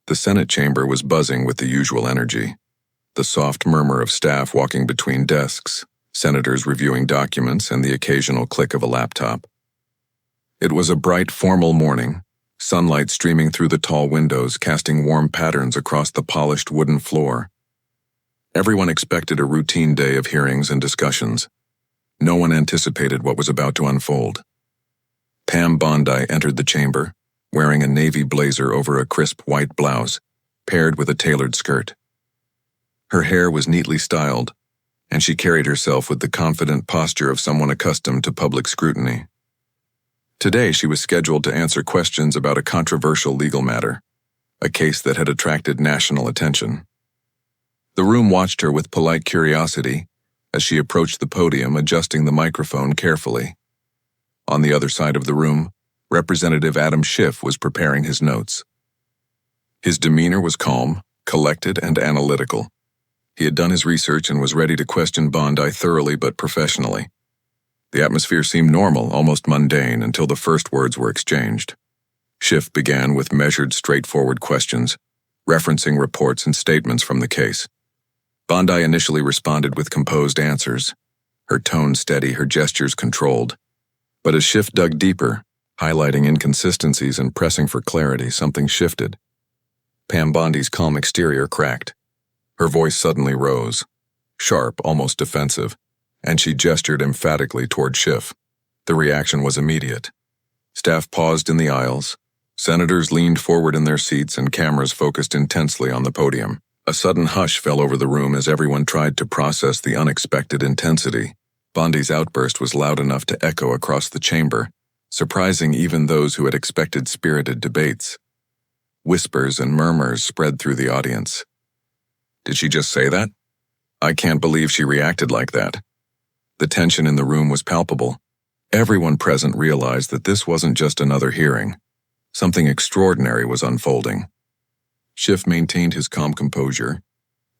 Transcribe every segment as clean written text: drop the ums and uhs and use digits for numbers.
The Senate chamber was buzzing with the usual energy. The soft murmur of staff walking between desks, senators reviewing documents, and the occasional click of a laptop. It was a bright, formal morning, sunlight streaming through the tall windows, casting warm patterns across the polished wooden floor. Everyone expected a routine day of hearings and discussions. No one anticipated what was about to unfold. Pam Bondi entered the chamber, wearing a navy blazer over a crisp white blouse, paired with a tailored skirt. Her hair was neatly styled, and she carried herself with the confident posture of someone accustomed to public scrutiny. Today she was scheduled to answer questions about a controversial legal matter, a case that had attracted national attention. The room watched her with polite curiosity as she approached the podium, adjusting the microphone carefully. On the other side of the room, Representative Adam Schiff was preparing his notes. His demeanor was calm, collected, and analytical. He had done his research and was ready to question Bondi thoroughly but professionally. The atmosphere seemed normal, almost mundane, until the first words were exchanged. Schiff began with measured, straightforward questions, referencing reports and statements from the case. Bondi initially responded with composed answers, her tone steady, her gestures controlled. But as Schiff dug deeper, highlighting inconsistencies and pressing for clarity, something shifted. Pam Bondi's calm exterior cracked. Her voice suddenly rose, sharp, almost defensive, and she gestured emphatically toward Schiff. The reaction was immediate. Staff paused in the aisles, senators leaned forward in their seats, and cameras focused intensely on the podium. A sudden hush fell over the room as everyone tried to process the unexpected intensity. Bondi's outburst was loud enough to echo across the chamber, surprising even those who had expected spirited debates. Whispers and murmurs spread through the audience. Did she just say that? I can't believe she reacted like that. The tension in the room was palpable. Everyone present realized that this wasn't just another hearing. Something extraordinary was unfolding. Schiff maintained his calm composure,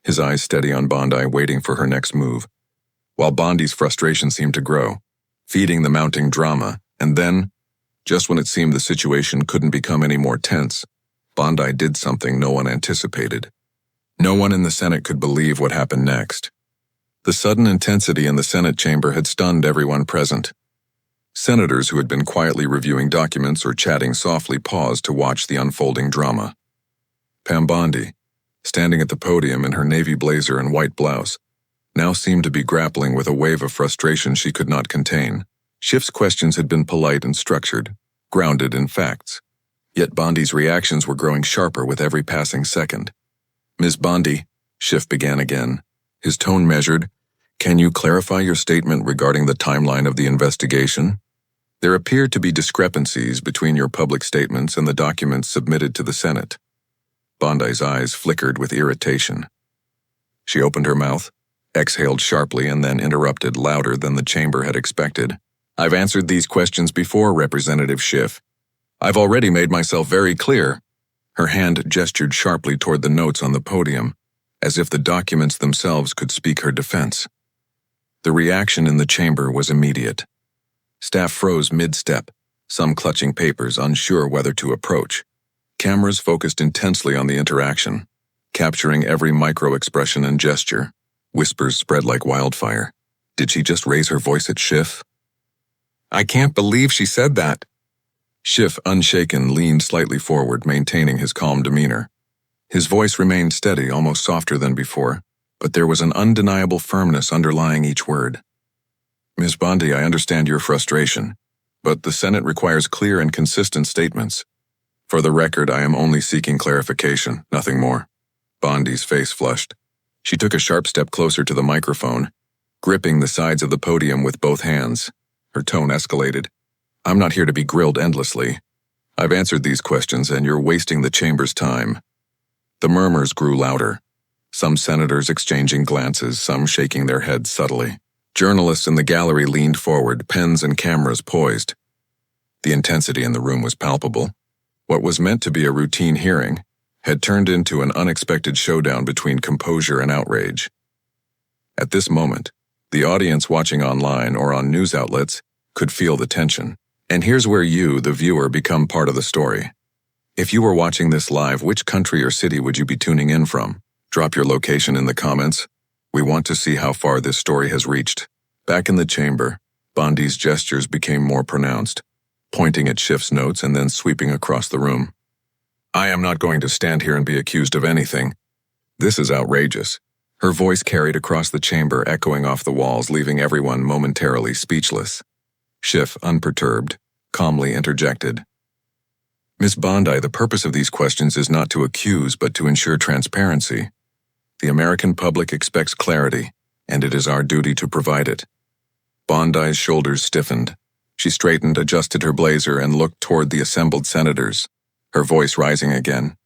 his eyes steady on Bondi, waiting for her next move, while Bondi's frustration seemed to grow, feeding the mounting drama. And then, just when it seemed the situation couldn't become any more tense, Bondi did something no one anticipated. No one in the Senate could believe what happened next. The sudden intensity in the Senate chamber had stunned everyone present. Senators who had been quietly reviewing documents or chatting softly paused to watch the unfolding drama. Pam Bondi, standing at the podium in her navy blazer and white blouse, now seemed to be grappling with a wave of frustration she could not contain. Schiff's questions had been polite and structured, grounded in facts. Yet Bondi's reactions were growing sharper with every passing second. Ms. Bondi, Schiff began again, his tone measured. Can you clarify your statement regarding the timeline of the investigation? There appeared to be discrepancies between your public statements and the documents submitted to the Senate. Bondi's eyes flickered with irritation. She opened her mouth, exhaled sharply, and then interrupted louder than the chamber had expected. I've answered these questions before, Representative Schiff. I've already made myself very clear. Her hand gestured sharply toward the notes on the podium, as if the documents themselves could speak her defense. The reaction in the chamber was immediate. Staff froze mid-step, some clutching papers, unsure whether to approach. Cameras focused intensely on the interaction, capturing every micro-expression and gesture. Whispers spread like wildfire. Did she just raise her voice at Schiff? I can't believe she said that. Schiff, unshaken, leaned slightly forward, maintaining his calm demeanor. His voice remained steady, almost softer than before, but there was an undeniable firmness underlying each word. Ms. Bondi, I understand your frustration, but the Senate requires clear and consistent statements. For the record, I am only seeking clarification, nothing more. Bondi's face flushed. She took a sharp step closer to the microphone, gripping the sides of the podium with both hands. Her tone escalated. I'm not here to be grilled endlessly. I've answered these questions, and you're wasting the chamber's time. The murmurs grew louder, some senators exchanging glances, some shaking their heads subtly. Journalists in the gallery leaned forward, pens and cameras poised. The intensity in the room was palpable. What was meant to be a routine hearing had turned into an unexpected showdown between composure and outrage. At this moment, the audience watching online or on news outlets could feel the tension. And here's where you, the viewer, become part of the story. If you were watching this live, which country or city would you be tuning in from? Drop your location in the comments. We want to see how far this story has reached. Back in the chamber, Bondi's gestures became more pronounced, pointing at Schiff's notes and then sweeping across the room. I am not going to stand here and be accused of anything. This is outrageous. Her voice carried across the chamber, echoing off the walls, leaving everyone momentarily speechless. Schiff, unperturbed, calmly interjected. Miss Bondi, the purpose of these questions is not to accuse, but to ensure transparency. The American public expects clarity, and it is our duty to provide it. Bondi's shoulders stiffened. She straightened, adjusted her blazer, and looked toward the assembled senators, her voice rising again.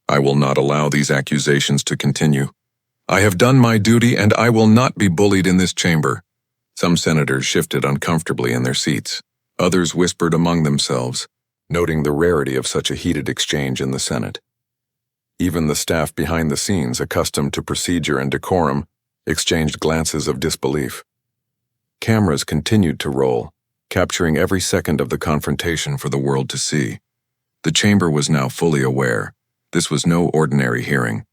I will not allow these accusations to continue. I have done my duty, and I will not be bullied in this chamber. Some senators shifted uncomfortably in their seats. Others whispered among themselves, noting the rarity of such a heated exchange in the Senate. Even the staff behind the scenes, accustomed to procedure and decorum, exchanged glances of disbelief. Cameras continued to roll, capturing every second of the confrontation for the world to see. The chamber was now fully aware. This was no ordinary hearing.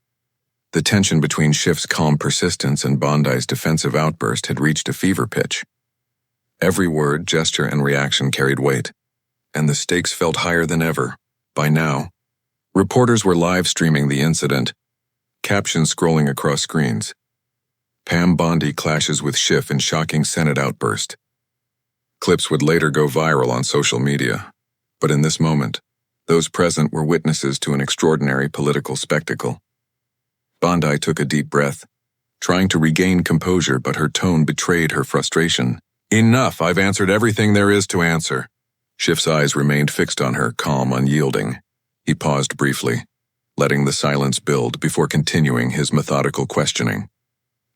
The tension between Schiff's calm persistence and Bondi's defensive outburst had reached a fever pitch. Every word, gesture, and reaction carried weight, and the stakes felt higher than ever. By now, reporters were live streaming the incident, captions scrolling across screens. Pam Bondi clashes with Schiff in shocking Senate outburst. Clips would later go viral on social media, but in this moment, those present were witnesses to an extraordinary political spectacle. Bondi took a deep breath, trying to regain composure, but her tone betrayed her frustration. Enough, I've answered everything there is to answer. Schiff's eyes remained fixed on her, calm, unyielding. He paused briefly, letting the silence build before continuing his methodical questioning.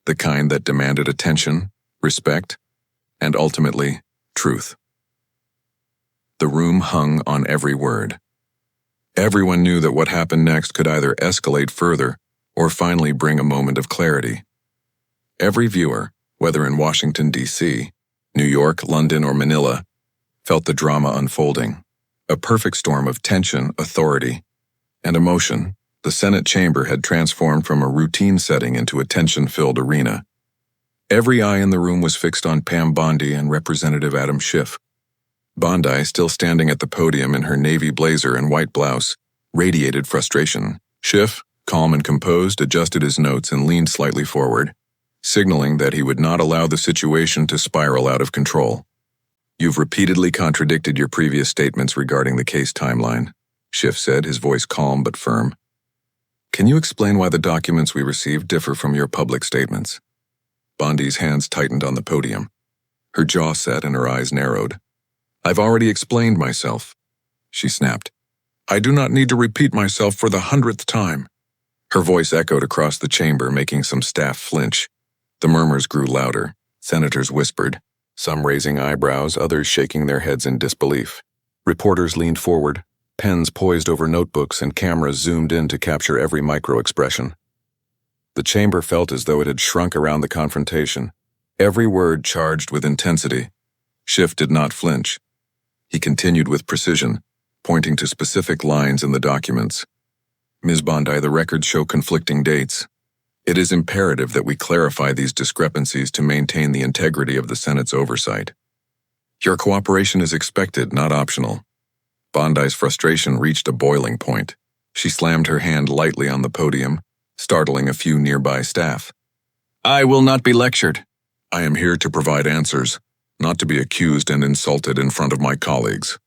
The kind that demanded attention, respect, and ultimately, truth. The room hung on every word. Everyone knew that what happened next could either escalate further or finally bring a moment of clarity. Every viewer, whether in Washington, D.C., New York, London, or Manila, felt the drama unfolding. A perfect storm of tension, authority, and emotion. The Senate chamber had transformed from a routine setting into a tension-filled arena. Every eye in the room was fixed on Pam Bondi and Representative Adam Schiff. Bondi, still standing at the podium in her navy blazer and white blouse, radiated frustration. Schiff, calm and composed, adjusted his notes and leaned slightly forward, signaling that he would not allow the situation to spiral out of control. You've repeatedly contradicted your previous statements regarding the case timeline, Schiff said, his voice calm but firm. Can you explain why the documents we received differ from your public statements? Bondi's hands tightened on the podium. Her jaw set and her eyes narrowed. I've already explained myself, she snapped. I do not need to repeat myself for the 100th time. Her voice echoed across the chamber, making some staff flinch. The murmurs grew louder. Senators whispered, some raising eyebrows, others shaking their heads in disbelief. Reporters leaned forward, pens poised over notebooks and cameras zoomed in to capture every micro-expression. The chamber felt as though it had shrunk around the confrontation, every word charged with intensity. Schiff did not flinch. He continued with precision, pointing to specific lines in the documents. Ms. Bondi, the records show conflicting dates. It is imperative that we clarify these discrepancies to maintain the integrity of the Senate's oversight. Your cooperation is expected, not optional. Bondi's frustration reached a boiling point. She slammed her hand lightly on the podium, startling a few nearby staff. I will not be lectured. I am here to provide answers, not to be accused and insulted in front of my colleagues.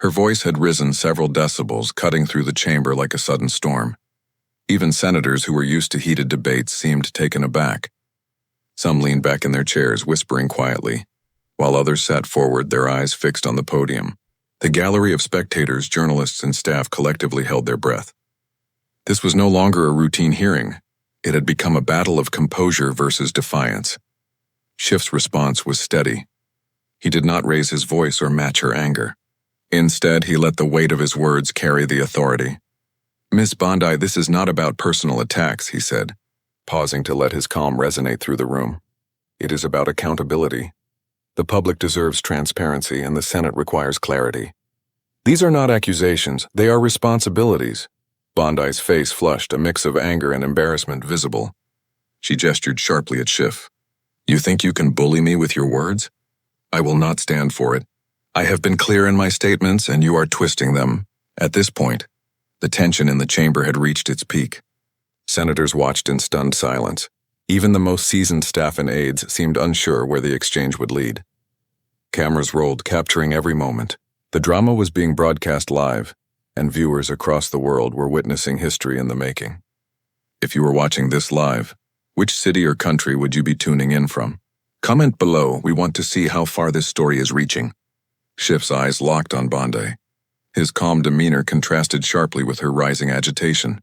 Her voice had risen several decibels, cutting through the chamber like a sudden storm. Even senators who were used to heated debates seemed taken aback. Some leaned back in their chairs, whispering quietly, while others sat forward, their eyes fixed on the podium. The gallery of spectators, journalists, and staff collectively held their breath. This was no longer a routine hearing. It had become a battle of composure versus defiance. Schiff's response was steady. He did not raise his voice or match her anger. Instead, he let the weight of his words carry the authority. Miss Bondi, this is not about personal attacks, he said, pausing to let his calm resonate through the room. It is about accountability. The public deserves transparency, and the Senate requires clarity. These are not accusations, they are responsibilities. Bondi's face flushed, a mix of anger and embarrassment visible. She gestured sharply at Schiff. You think you can bully me with your words? I will not stand for it. I have been clear in my statements, and you are twisting them. At this point, the tension in the chamber had reached its peak. Senators watched in stunned silence. Even the most seasoned staff and aides seemed unsure where the exchange would lead. Cameras rolled, capturing every moment. The drama was being broadcast live, and viewers across the world were witnessing history in the making. If you were watching this live, which city or country would you be tuning in from? Comment below. We want to see how far this story is reaching. Schiff's eyes locked on Bondi. His calm demeanor contrasted sharply with her rising agitation.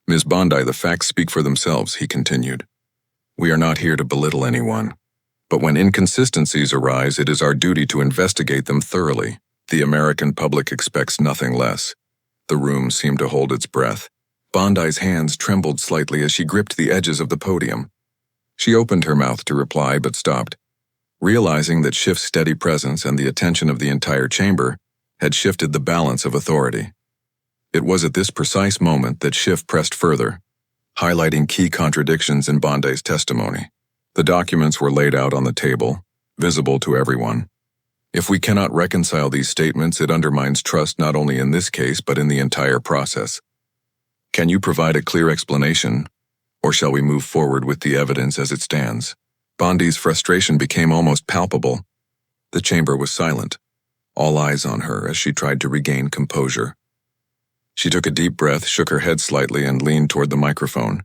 Ms. Bondi, the facts speak for themselves, he continued. We are not here to belittle anyone. But when inconsistencies arise, it is our duty to investigate them thoroughly. The American public expects nothing less. The room seemed to hold its breath. Bondi's hands trembled slightly as she gripped the edges of the podium. She opened her mouth to reply but stopped, realizing that Schiff's steady presence and the attention of the entire chamber had shifted the balance of authority. It was at this precise moment that Schiff pressed further, highlighting key contradictions in Bondi's testimony. The documents were laid out on the table, visible to everyone. If we cannot reconcile these statements, it undermines trust not only in this case but in the entire process. Can you provide a clear explanation, or shall we move forward with the evidence as it stands? Bondi's frustration became almost palpable. The chamber was silent, all eyes on her as she tried to regain composure. She took a deep breath, shook her head slightly, and leaned toward the microphone.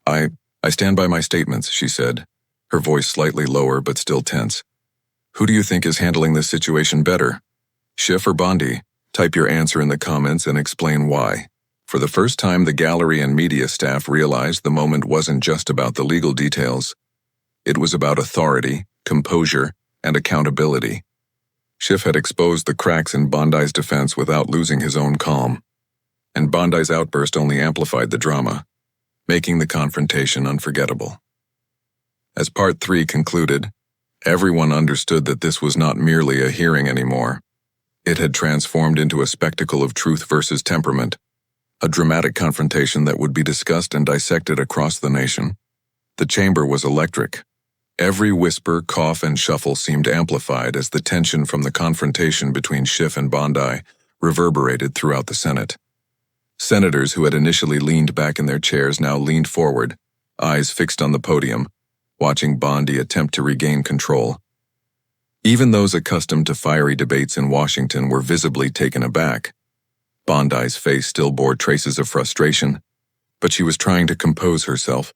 I stand by my statements, she said, her voice slightly lower but still tense. Who do you think is handling this situation better? Schiff or Bondi? Type your answer in the comments and explain why. For the first time, the gallery and media staff realized the moment wasn't just about the legal details. It was about authority, composure, and accountability. Schiff had exposed the cracks in Bondi's defense without losing his own calm. And Bondi's outburst only amplified the drama, making the confrontation unforgettable. As Part 3 concluded, everyone understood that this was not merely a hearing anymore. It had transformed into a spectacle of truth versus temperament, a dramatic confrontation that would be discussed and dissected across the nation. The chamber was electric. Every whisper, cough, and shuffle seemed amplified as the tension from the confrontation between Schiff and Bondi reverberated throughout the Senate. Senators who had initially leaned back in their chairs now leaned forward, eyes fixed on the podium, watching Bondi attempt to regain control. Even those accustomed to fiery debates in Washington were visibly taken aback. Bondi's face still bore traces of frustration, but she was trying to compose herself,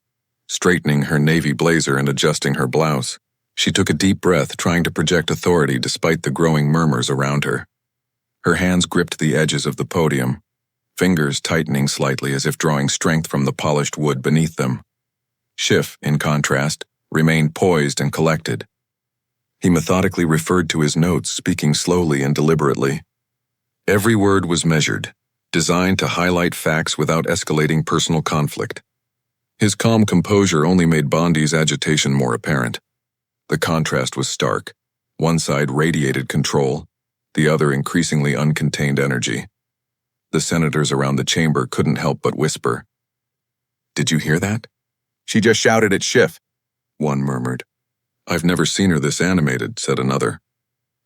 straightening her navy blazer and adjusting her blouse. She took a deep breath, trying to project authority despite the growing murmurs around her. Her hands gripped the edges of the podium, fingers tightening slightly as if drawing strength from the polished wood beneath them. Schiff, in contrast, remained poised and collected. He methodically referred to his notes, speaking slowly and deliberately. Every word was measured, designed to highlight facts without escalating personal conflict. His calm composure only made Bondi's agitation more apparent. The contrast was stark. One side radiated control, the other increasingly uncontained energy. The senators around the chamber couldn't help but whisper. Did you hear that? She just shouted at Schiff, one murmured. I've never seen her this animated, said another.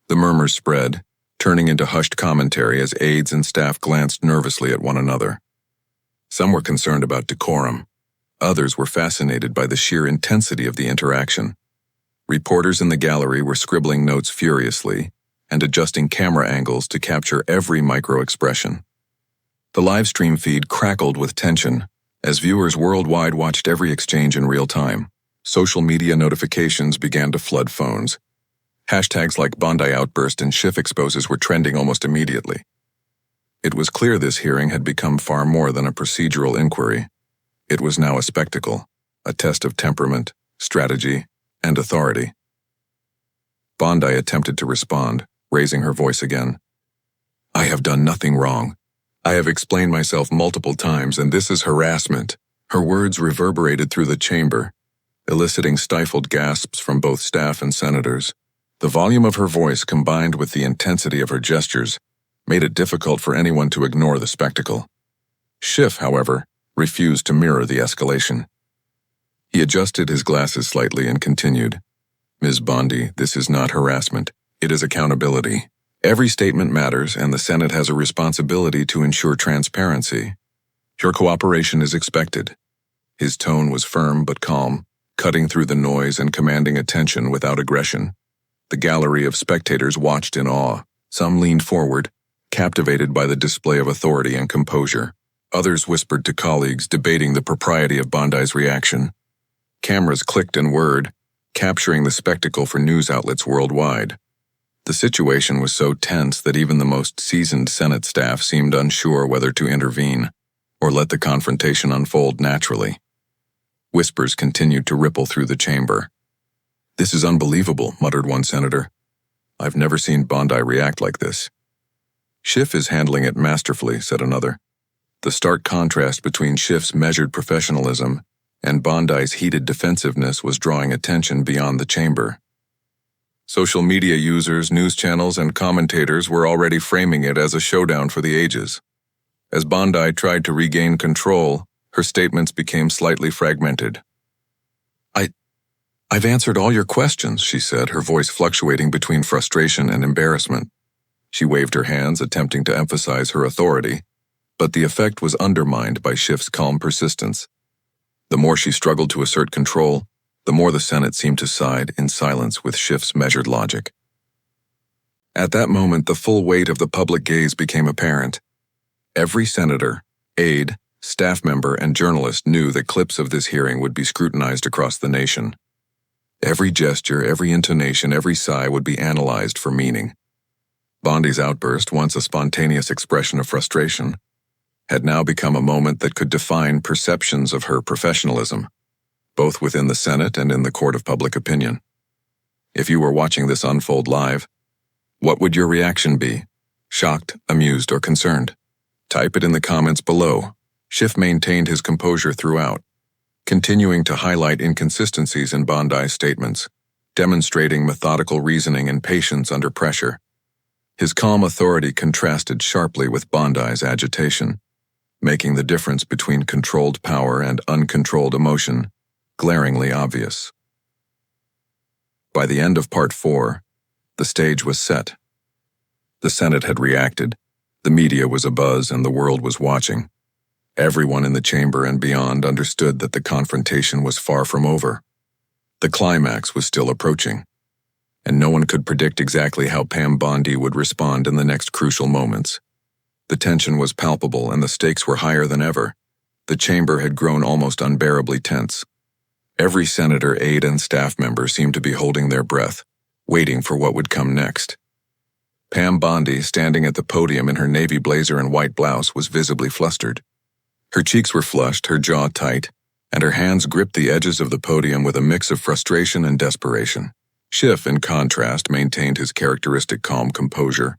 The murmurs spread, turning into hushed commentary as aides and staff glanced nervously at one another. Some were concerned about decorum. Others were fascinated by the sheer intensity of the interaction. Reporters in the gallery were scribbling notes furiously and adjusting camera angles to capture every micro-expression. The live stream feed crackled with tension as viewers worldwide watched every exchange in real time. Social media notifications began to flood phones. Hashtags like Bondi outburst and Schiff exposes were trending almost immediately. It was clear this hearing had become far more than a procedural inquiry. It was now a spectacle, a test of temperament, strategy, and authority. Bondi attempted to respond, raising her voice again. I have done nothing wrong. I have explained myself multiple times, and this is harassment. Her words reverberated through the chamber, eliciting stifled gasps from both staff and senators. The volume of her voice, combined with the intensity of her gestures, made it difficult for anyone to ignore the spectacle. Schiff, however, refused to mirror the escalation. He adjusted his glasses slightly and continued, "Ms. Bondi, this is not harassment. It is accountability. Every statement matters, and the Senate has a responsibility to ensure transparency. Your cooperation is expected." His tone was firm but calm, cutting through the noise and commanding attention without aggression. The gallery of spectators watched in awe. Some leaned forward, captivated by the display of authority and composure. Others whispered to colleagues, debating the propriety of Bondi's reaction. Cameras clicked and whirred, capturing the spectacle for news outlets worldwide. The situation was so tense that even the most seasoned Senate staff seemed unsure whether to intervene or let the confrontation unfold naturally. Whispers continued to ripple through the chamber. "This is unbelievable," muttered one senator. "I've never seen Bondi react like this." "Schiff is handling it masterfully," said another. The stark contrast between Schiff's measured professionalism and Bondi's heated defensiveness was drawing attention beyond the chamber. Social media users, news channels, and commentators were already framing it as a showdown for the ages. As Bondi tried to regain control, her statements became slightly fragmented. I've answered all your questions," she said, her voice fluctuating between frustration and embarrassment. She waved her hands, attempting to emphasize her authority, but the effect was undermined by Schiff's calm persistence. The more she struggled to assert control, the more the Senate seemed to side in silence with Schiff's measured logic. At that moment, the full weight of the public gaze became apparent. Every senator, aide, staff member, and journalist knew that clips of this hearing would be scrutinized across the nation. Every gesture, every intonation, every sigh would be analyzed for meaning. Bondi's outburst, once a spontaneous expression of frustration, had now become a moment that could define perceptions of her professionalism, both within the Senate and in the court of public opinion. If you were watching this unfold live, what would your reaction be? Shocked, amused, or concerned? Type it in the comments below. Schiff maintained his composure throughout, continuing to highlight inconsistencies in Bondi's statements, demonstrating methodical reasoning and patience under pressure. His calm authority contrasted sharply with Bondi's agitation, making the difference between controlled power and uncontrolled emotion glaringly obvious. By the end of Part 4, the stage was set. The Senate had reacted, the media was abuzz, and the world was watching. Everyone in the chamber and beyond understood that the confrontation was far from over. The climax was still approaching, and no one could predict exactly how Pam Bondi would respond in the next crucial moments. The tension was palpable and the stakes were higher than ever. The chamber had grown almost unbearably tense. Every senator, aide, and staff member seemed to be holding their breath, waiting for what would come next. Pam Bondi, standing at the podium in her navy blazer and white blouse, was visibly flustered. Her cheeks were flushed, her jaw tight, and her hands gripped the edges of the podium with a mix of frustration and desperation. Schiff, in contrast, maintained his characteristic calm composure,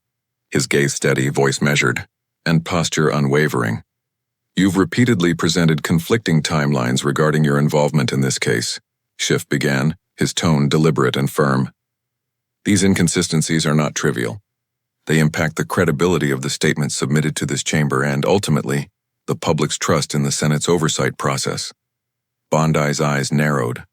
his gaze steady, voice measured, and posture unwavering. "You've repeatedly presented conflicting timelines regarding your involvement in this case," Schiff began, his tone deliberate and firm. "These inconsistencies are not trivial. They impact the credibility of the statements submitted to this chamber and, ultimately, the public's trust in the Senate's oversight process." Bondi's eyes narrowed.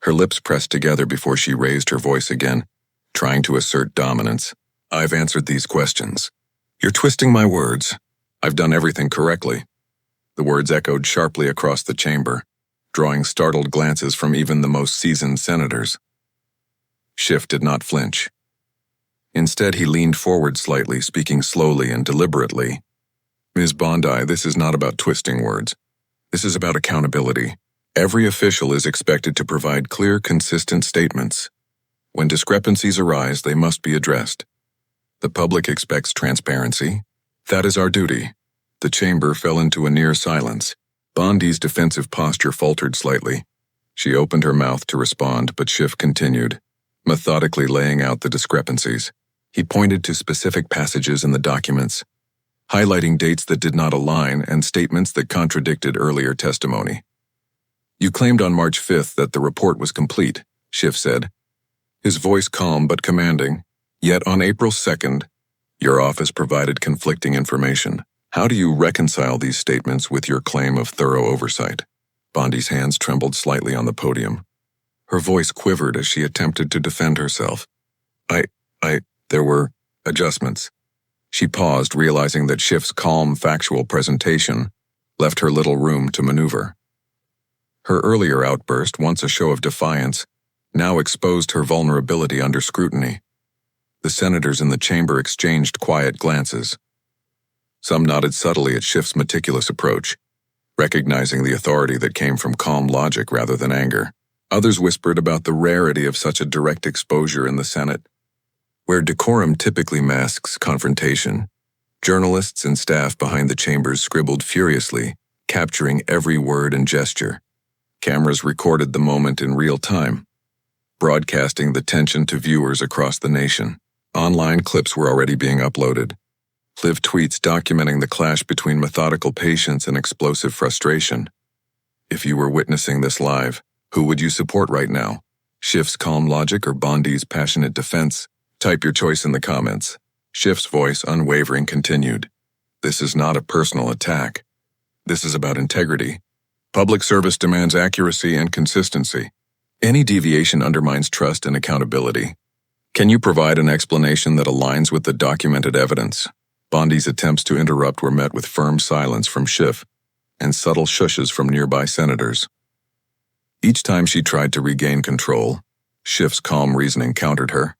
Her lips pressed together before she raised her voice again, trying to assert dominance. "I've answered these questions. You're twisting my words. I've done everything correctly." The words echoed sharply across the chamber, drawing startled glances from even the most seasoned senators. Schiff did not flinch. Instead, he leaned forward slightly, speaking slowly and deliberately. "Ms. Bondi, this is not about twisting words. This is about accountability. Every official is expected to provide clear, consistent statements. When discrepancies arise, they must be addressed. The public expects transparency. That is our duty." The chamber fell into a near silence. Bondi's defensive posture faltered slightly. She opened her mouth to respond, but Schiff continued, methodically laying out the discrepancies. He pointed to specific passages in the documents, highlighting dates that did not align and statements that contradicted earlier testimony. "You claimed on March 5th that the report was complete," Schiff said, his voice calm but commanding. "Yet on April 2nd, Your office provided conflicting information. How do you reconcile these statements with your claim of thorough oversight? Bondi's hands trembled slightly on the podium. Her voice quivered as she attempted to defend herself. There were adjustments. She paused, realizing that Schiff's calm, factual presentation left her little room to maneuver. Her earlier outburst, once a show of defiance, now exposed her vulnerability under scrutiny. The senators in the chamber exchanged quiet glances. Some nodded subtly at Schiff's meticulous approach, recognizing the authority that came from calm logic rather than anger. Others whispered about the rarity of such a direct exposure in the Senate. Where decorum typically masks confrontation, journalists and staff behind the chambers scribbled furiously, capturing every word and gesture. Cameras recorded the moment in real time, broadcasting the tension to viewers across the nation. Online clips were already being uploaded, live tweets documenting the clash between methodical patience and explosive frustration. If you were witnessing this live, who would you support right now? Schiff's calm logic or Bondi's passionate defense? Type your choice in the comments. Schiff's voice, unwavering, continued. This is not a personal attack. This is about integrity. Public service demands accuracy and consistency. Any deviation undermines trust and accountability. Can you provide an explanation that aligns with the documented evidence? Bondi's attempts to interrupt were met with firm silence from Schiff and subtle shushes from nearby senators. Each time she tried to regain control, Schiff's calm reasoning countered her,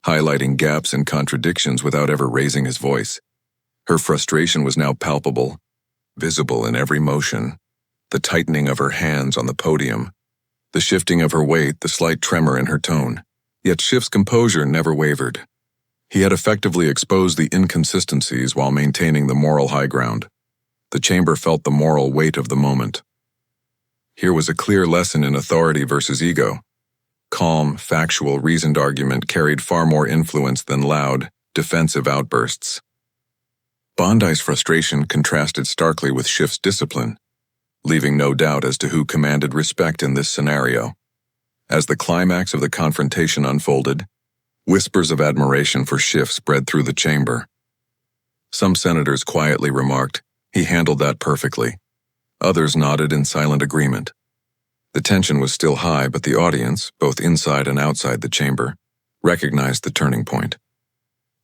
highlighting gaps and contradictions without ever raising his voice. Her frustration was now palpable, visible in every motion, the tightening of her hands on the podium, the shifting of her weight, the slight tremor in her tone. Yet Schiff's composure never wavered. He had effectively exposed the inconsistencies while maintaining the moral high ground. The chamber felt the moral weight of the moment. Here was a clear lesson in authority versus ego. Calm, factual, reasoned argument carried far more influence than loud, defensive outbursts. Bondi's frustration contrasted starkly with Schiff's discipline, leaving no doubt as to who commanded respect in this scenario. As the climax of the confrontation unfolded, whispers of admiration for Schiff spread through the chamber. Some senators quietly remarked, "He handled that perfectly." Others nodded in silent agreement. The tension was still high, but the audience, both inside and outside the chamber, recognized the turning point.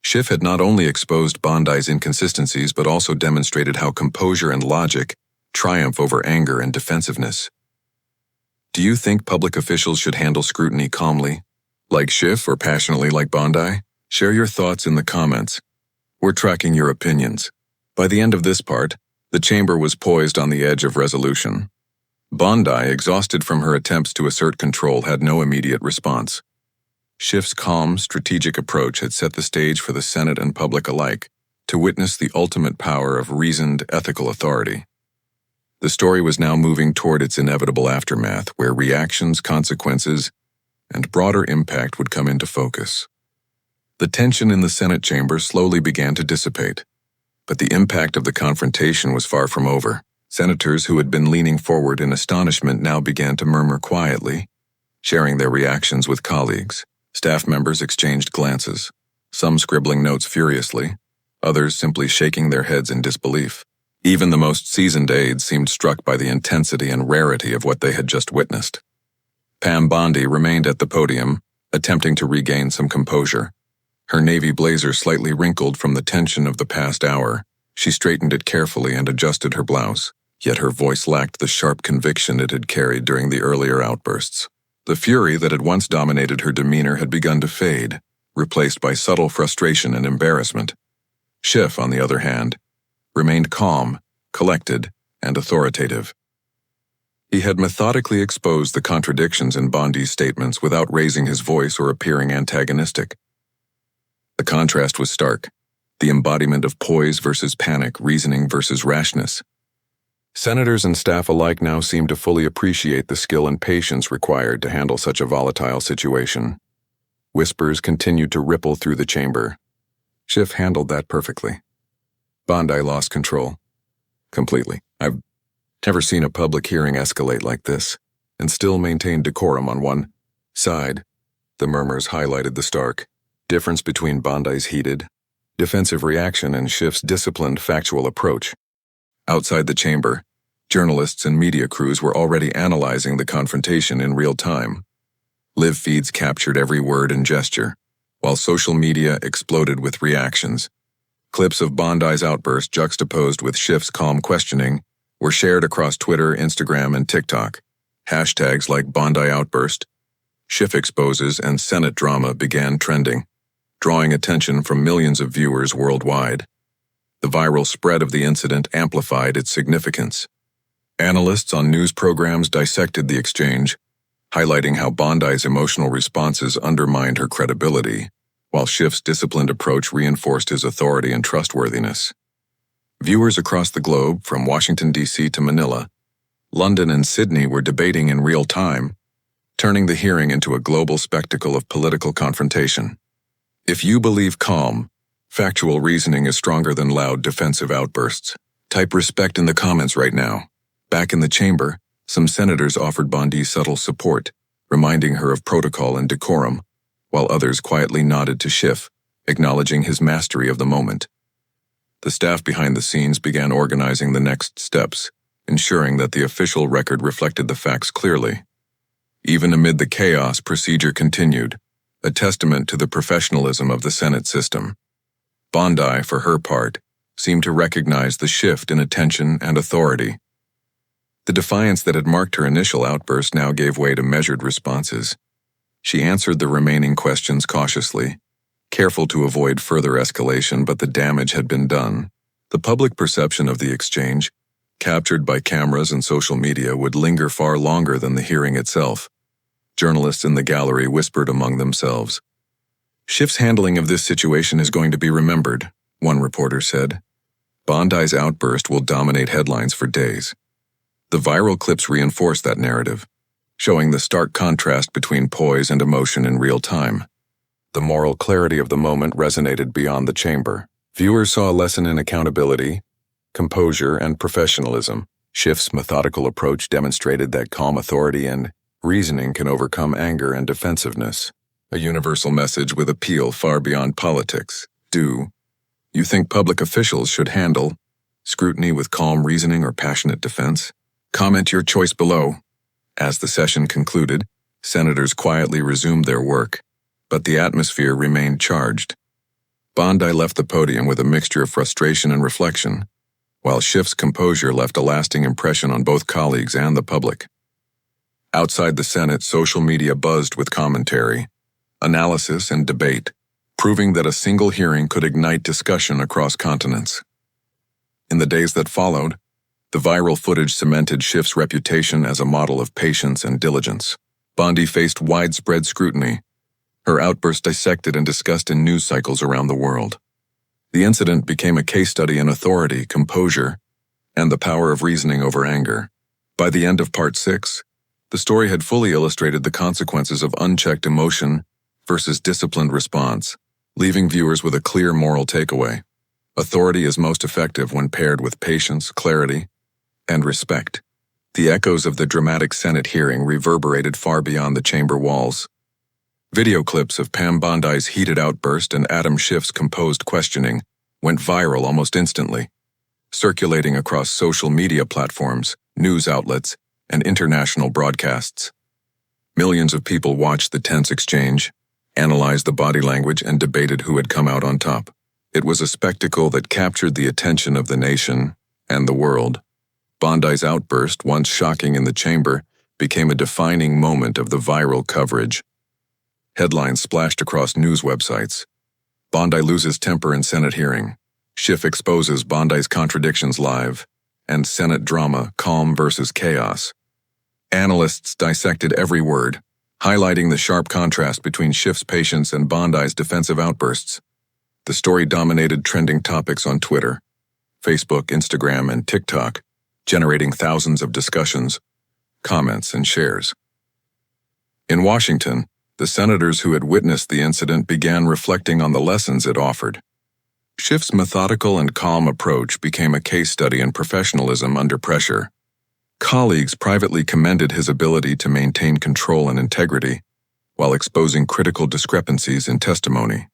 Schiff had not only exposed Bondi's inconsistencies but also demonstrated how composure and logic triumph over anger and defensiveness. Do you think public officials should handle scrutiny calmly, like Schiff, or passionately like Bondi? Share your thoughts in the comments. We're tracking your opinions. By the end of this part, the chamber was poised on the edge of resolution. Bondi, exhausted from her attempts to assert control, had no immediate response. Schiff's calm, strategic approach had set the stage for the Senate and public alike to witness the ultimate power of reasoned, ethical authority. The story was now moving toward its inevitable aftermath, where reactions, consequences, and broader impact would come into focus. The tension in the Senate chamber slowly began to dissipate, but the impact of the confrontation was far from over. Senators who had been leaning forward in astonishment now began to murmur quietly, sharing their reactions with colleagues. Staff members exchanged glances, some scribbling notes furiously, others simply shaking their heads in disbelief. Even the most seasoned aides seemed struck by the intensity and rarity of what they had just witnessed. Pam Bondi remained at the podium, attempting to regain some composure. Her navy blazer slightly wrinkled from the tension of the past hour. She straightened it carefully and adjusted her blouse, yet her voice lacked the sharp conviction it had carried during the earlier outbursts. The fury that had once dominated her demeanor had begun to fade, replaced by subtle frustration and embarrassment. Schiff, on the other hand, remained calm, collected, and authoritative. He had methodically exposed the contradictions in Bondi's statements without raising his voice or appearing antagonistic. The contrast was stark, the embodiment of poise versus panic, reasoning versus rashness. Senators and staff alike now seemed to fully appreciate the skill and patience required to handle such a volatile situation. Whispers continued to ripple through the chamber. Schiff handled that perfectly. Bondi lost control. Completely. I've never seen a public hearing escalate like this, and still maintain decorum on one side. The murmurs highlighted the stark difference between Bondi's heated, defensive reaction and Schiff's disciplined, factual approach. Outside the chamber, journalists and media crews were already analyzing the confrontation in real time. Live feeds captured every word and gesture, while social media exploded with reactions. Clips of Bondi's outburst juxtaposed with Schiff's calm questioning were shared across Twitter, Instagram, and TikTok. Hashtags like Bondi outburst, Schiff exposes, and Senate drama began trending, drawing attention from millions of viewers worldwide. The viral spread of the incident amplified its significance. Analysts on news programs dissected the exchange, highlighting how Bondi's emotional responses undermined her credibility, while Schiff's disciplined approach reinforced his authority and trustworthiness. Viewers across the globe, from Washington, D.C. to Manila, London and Sydney, were debating in real time, turning the hearing into a global spectacle of political confrontation. If you believe calm, factual reasoning is stronger than loud, defensive outbursts, type respect in the comments right now. Back in the chamber, some senators offered Bondi subtle support, reminding her of protocol and decorum, while others quietly nodded to Schiff, acknowledging his mastery of the moment. The staff behind the scenes began organizing the next steps, ensuring that the official record reflected the facts clearly. Even amid the chaos, procedure continued, a testament to the professionalism of the Senate system. Bondi, for her part, seemed to recognize the shift in attention and authority. The defiance that had marked her initial outburst now gave way to measured responses. She answered the remaining questions cautiously, careful to avoid further escalation, but the damage had been done. The public perception of the exchange, captured by cameras and social media, would linger far longer than the hearing itself. Journalists in the gallery whispered among themselves. Schiff's handling of this situation is going to be remembered, one reporter said. Bondi's outburst will dominate headlines for days. The viral clips reinforced that narrative, showing the stark contrast between poise and emotion in real time. The moral clarity of the moment resonated beyond the chamber. Viewers saw a lesson in accountability, composure, and professionalism. Schiff's methodical approach demonstrated that calm authority and reasoning can overcome anger and defensiveness. A universal message with appeal far beyond politics. Do you think public officials should handle scrutiny with calm reasoning or passionate defense? Comment your choice below. As the session concluded, senators quietly resumed their work, but the atmosphere remained charged. Bondi left the podium with a mixture of frustration and reflection, while Schiff's composure left a lasting impression on both colleagues and the public. Outside the Senate, social media buzzed with commentary, analysis, and debate, proving that a single hearing could ignite discussion across continents. In the days that followed, the viral footage cemented Schiff's reputation as a model of patience and diligence. Bondi faced widespread scrutiny, her outburst dissected and discussed in news cycles around the world. The incident became a case study in authority, composure, and the power of reasoning over anger. By the end of Part 6, the story had fully illustrated the consequences of unchecked emotion versus disciplined response, leaving viewers with a clear moral takeaway. Authority is most effective when paired with patience, clarity, and respect. The echoes of the dramatic Senate hearing reverberated far beyond the chamber walls. Video clips of Pam Bondi's heated outburst and Adam Schiff's composed questioning went viral almost instantly, circulating across social media platforms, news outlets, and international broadcasts. Millions of people watched the tense exchange, analyzed the body language, and debated who had come out on top. It was a spectacle that captured the attention of the nation and the world. Bondi's outburst, once shocking in the chamber, became a defining moment of the viral coverage. Headlines splashed across news websites. Bondi loses temper in Senate hearing. Schiff exposes Bondi's contradictions live. And Senate drama, calm versus chaos. Analysts dissected every word, highlighting the sharp contrast between Schiff's patience and Bondi's defensive outbursts. The story dominated trending topics on Twitter, Facebook, Instagram, and TikTok, generating thousands of discussions, comments, and shares. In Washington, the senators who had witnessed the incident began reflecting on the lessons it offered. Schiff's methodical and calm approach became a case study in professionalism under pressure. Colleagues privately commended his ability to maintain control and integrity while exposing critical discrepancies in testimony.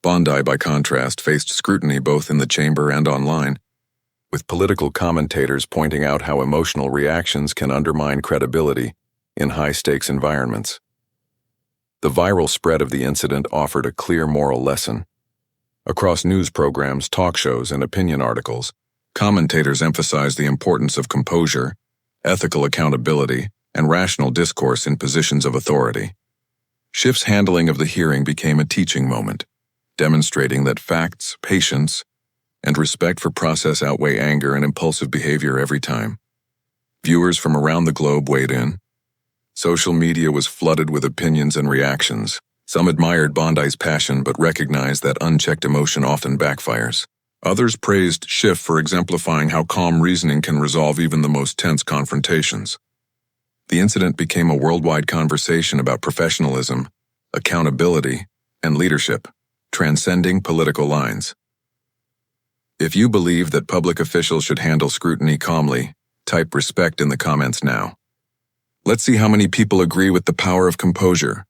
Bondi, by contrast, faced scrutiny both in the chamber and online, with political commentators pointing out how emotional reactions can undermine credibility in high-stakes environments. The viral spread of the incident offered a clear moral lesson. Across news programs, talk shows, and opinion articles, commentators emphasized the importance of composure, ethical accountability, and rational discourse in positions of authority. Schiff's handling of the hearing became a teaching moment, demonstrating that facts, patience, and respect for process outweigh anger and impulsive behavior every time. Viewers from around the globe weighed in. Social media was flooded with opinions and reactions. Some admired Bondi's passion but recognized that unchecked emotion often backfires. Others praised Schiff for exemplifying how calm reasoning can resolve even the most tense confrontations. The incident became a worldwide conversation about professionalism, accountability, and leadership, transcending political lines. If you believe that public officials should handle scrutiny calmly, type respect in the comments now. Let's see how many people agree with the power of composure.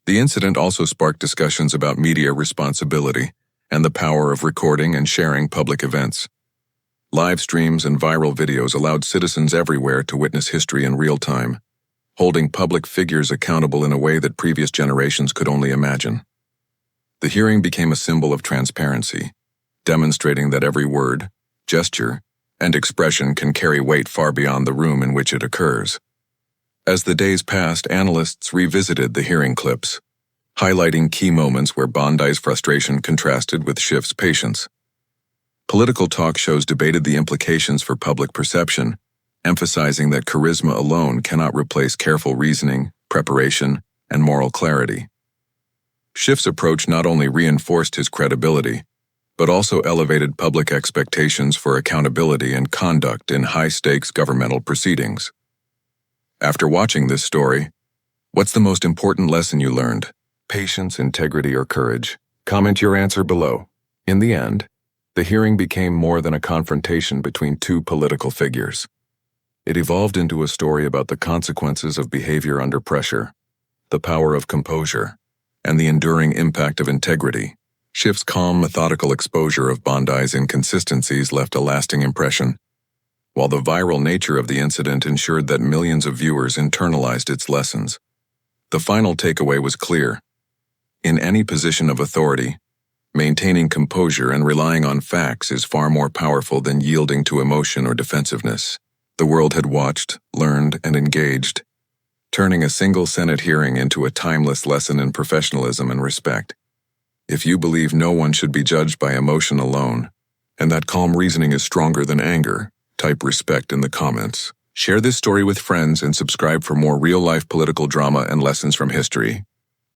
The incident also sparked discussions about media responsibility and the power of recording and sharing public events. Live streams and viral videos allowed citizens everywhere to witness history in real time, holding public figures accountable in a way that previous generations could only imagine. The hearing became a symbol of transparency, demonstrating that every word, gesture, and expression can carry weight far beyond the room in which it occurs. As the days passed, analysts revisited the hearing clips, highlighting key moments where Bondi's frustration contrasted with Schiff's patience. Political talk shows debated the implications for public perception, emphasizing that charisma alone cannot replace careful reasoning, preparation, and moral clarity. Schiff's approach not only reinforced his credibility, but also elevated public expectations for accountability and conduct in high-stakes governmental proceedings. After watching this story, what's the most important lesson you learned? Patience, integrity, or courage? Comment your answer below. In the end, the hearing became more than a confrontation between two political figures. It evolved into a story about the consequences of behavior under pressure, the power of composure, and the enduring impact of integrity. Schiff's calm, methodical exposure of Bondi's inconsistencies left a lasting impression, while the viral nature of the incident ensured that millions of viewers internalized its lessons. The final takeaway was clear. In any position of authority, maintaining composure and relying on facts is far more powerful than yielding to emotion or defensiveness. The world had watched, learned, and engaged, turning a single Senate hearing into a timeless lesson in professionalism and respect. If you believe no one should be judged by emotion alone, and that calm reasoning is stronger than anger, type respect in the comments. Share this story with friends and subscribe for more real-life political drama and lessons from history.